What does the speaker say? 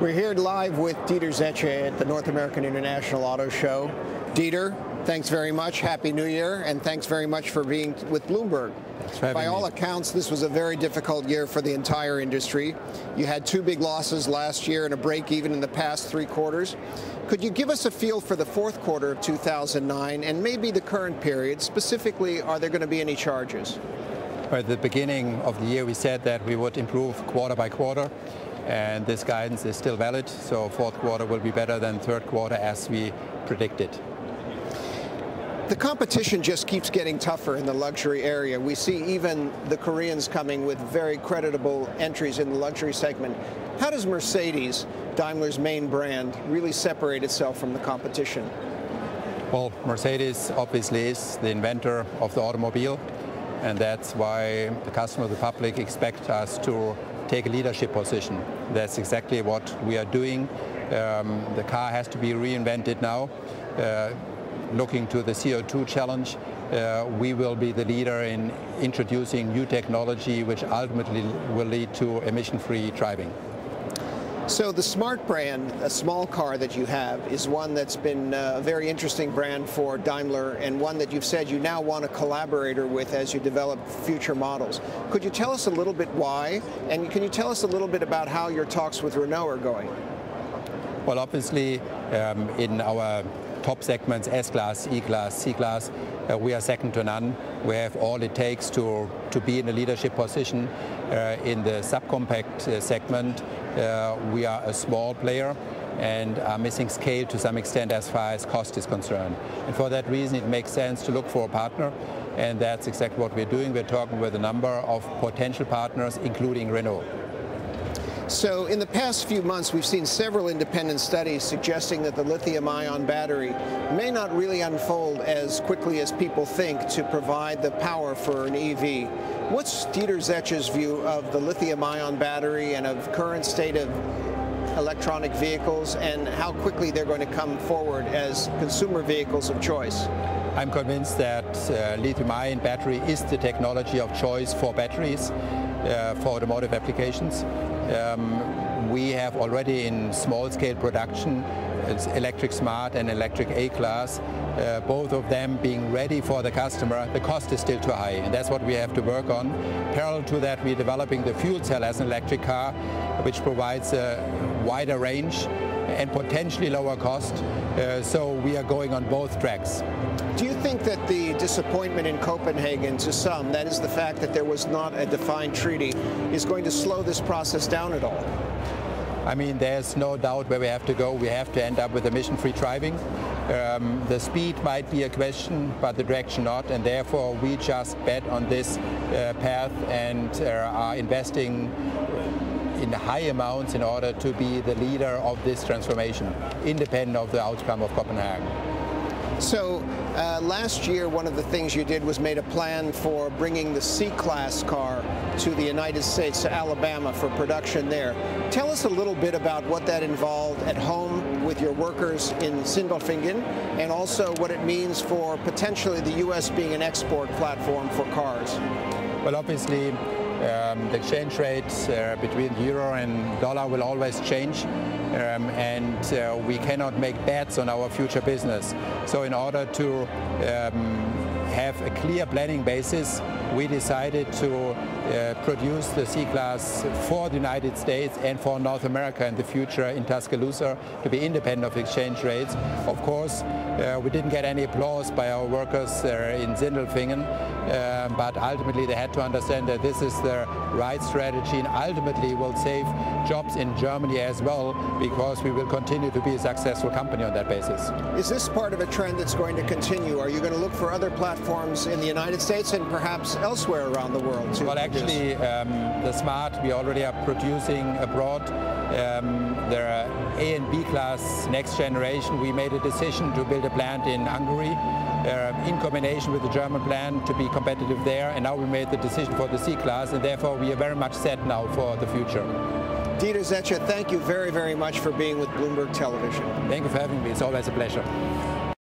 We're here live with Dieter Zetsche at the North American International Auto Show. Dieter, thanks very much. Happy New Year, and thanks very much for being with Bloomberg. By all accounts, this was a very difficult year for the entire industry. You had two big losses last year and a break even in the past 3 quarters. Could you give us a feel for the fourth quarter of 2009 and maybe the current period? Specifically, are there going to be any charges? At the beginning of the year, we said that we would improve quarter by quarter, and this guidance is still valid. So fourth quarter will be better than third quarter as we predicted. The competition just keeps getting tougher in the luxury area. We see even the Koreans coming with very creditable entries in the luxury segment. How does Mercedes, Daimler's main brand, really separate itself from the competition? Well, Mercedes obviously is the inventor of the automobile, and that's why the customer, the public, expect us to take a leadership position. That's exactly what we are doing. The car has to be reinvented now. Looking to the CO2 challenge, we will be the leader in introducing new technology which ultimately will lead to emission-free driving. So the Smart brand, a small car that you have, is one that's been a very interesting brand for Daimler, and one that you've said you now want a collaborator with as you develop future models. Could you tell us a little bit why, and can you tell us a little bit about how your talks with Renault are going? Well, obviously, in our top segments, S-Class, E-Class, C-Class, we are second to none. We have all it takes to be in a leadership position. In the subcompact segment, we are a small player and are missing scale to some extent as far as cost is concerned. And for that reason, it makes sense to look for a partner, and that's exactly what we're doing. We're talking with a number of potential partners, including Renault. So in the past few months, we've seen several independent studies suggesting that the lithium-ion battery may not really unfold as quickly as people think to provide the power for an EV. What's Dieter Zetsche's view of the lithium-ion battery and of current state of electronic vehicles, and how quickly they're going to come forward as consumer vehicles of choice? I'm convinced that lithium-ion battery is the technology of choice for batteries for automotive applications. We have already in small-scale production electric Smart and electric A-Class, both of them being ready for the customer. The cost is still too high, and that's what we have to work on. Parallel to that, we're developing the fuel cell as an electric car, which provides a wider range and potentially lower cost. So we are going on both tracks. Do you think that the disappointment in Copenhagen, to some, that is the fact that there was not a defined treaty, is going to slow this process down at all? I mean, there's no doubt where we have to go. We have to end up with emission-free driving. The speed might be a question, but the direction not, and therefore we just bet on this path and are investing in high amounts in order to be the leader of this transformation, independent of the outcome of Copenhagen. So last year, one of the things you did was made a plan for bringing the C-Class car to the United States, to Alabama, for production there. Tell us a little bit about what that involved at home with your workers in Sindelfingen, and also what it means for potentially the U.S. being an export platform for cars. Well, obviously, the exchange rate between the euro and dollar will always change, and we cannot make bets on our future business. So in order to have a clear planning basis, we decided to produce the C-Class for the United States and for North America in the future in Tuscaloosa, to be independent of exchange rates. Of course, we didn't get any applause by our workers in Sindelfingen, but ultimately they had to understand that this is the right strategy and ultimately will save jobs in Germany as well, because we will continue to be a successful company on that basis. Is this part of a trend that's going to continue? Are you going to look for other platforms in the United States and perhaps elsewhere around the world too? Well, actually, the Smart we already are producing abroad. There are A and B class next generation. We made a decision to build a plant in Hungary in combination with the German plant to be competitive there, and now we made the decision for the C-Class, and therefore we are very much set now for the future. Dieter Zetsche, thank you very, very much for being with Bloomberg Television. Thank you for having me. It's always a pleasure.